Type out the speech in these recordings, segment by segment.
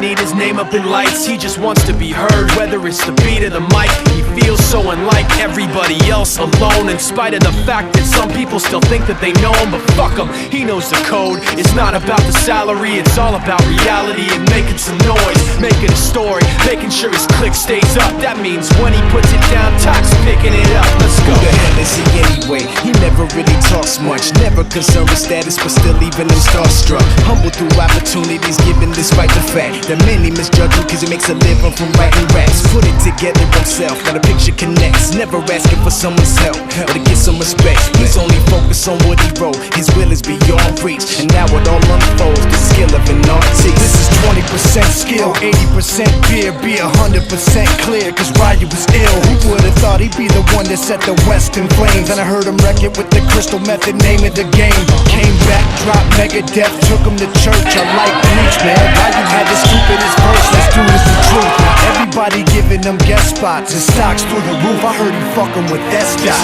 need his name up in lights. He just wants to be heard, whether it's the beat or the mic. He feels so unlike everybody else, alone, in spite of the fact that some people still think that they know him. But fuck him, he knows the code. It's not about the salary, it's all about reality and making some noise, making a story, making sure his click stays up. That means when he puts it down, Toc's picking it up. Let's go. Who the hell is he anyway? He never really talks much, never concerned with status, but still leaving him starstruck. Humble through opportunities, given despite the fact that many misjudge him cause he makes a living from writing raps. Put it together himself, now the picture connects. Never asking for someone's help or to get some respect. He's only focused on what he wrote. His will is beyond reach, and now it all unfolds, the skill of an artist. This is 20% skill, 80% fear. Be 100% clear, cause Ryu was ill. Who would've thought he'd be the one that set the West in flames? And I heard him wreck it with the Crystal Method, name of the game. Came back, dropped Megadeth, took him to church. I like Bleach, man. Ryu had the stupidest verse, let's do this the truth. Now everybody giving them guest spots and stocks through the roof. I heard he fucking with that stock.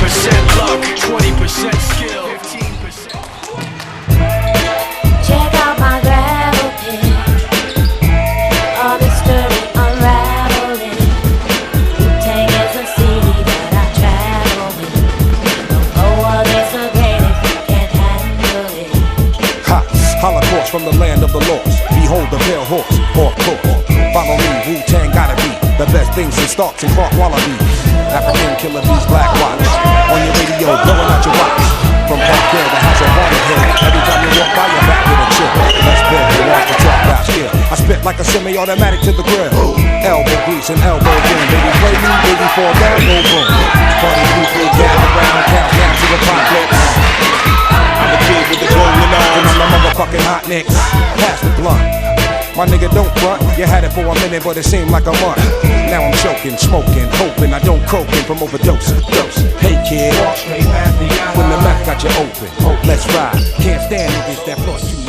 This is 10% luck, 20% skill, 15%. Check out my gravel pit, all the story unraveling. Wu-Tang is a city that I travel with. Don't know what is so great if you can't handle it. Ha! Holocaust from the land of the lost. Behold the pale horse, or course. Follow me, Wu-Tang gotta be the best things in Starks and Clark Wallabies. African killer bees, black watch. On your radio, blowing out your watch. From Parkdale that has a haunted head. Every time you walk by, you're back with a chill. Let's build you off the top rap skill. I spit like a semi-automatic to the grill. Elbow grease and elbow in. Baby, play me, baby, fall down, no boom. Party people gather around, count down to the apocalypse. I'm the kid with the golden arms, and I'm the motherfucking hot nicks. Pass the blunt. My nigga, don't front. You had it for a minute, but it seemed like a month. Now I'm choking, smoking, hoping I don't croaking from overdose. Hey kid, when the mouth got you open, let's ride. Can't stand niggas that floss you.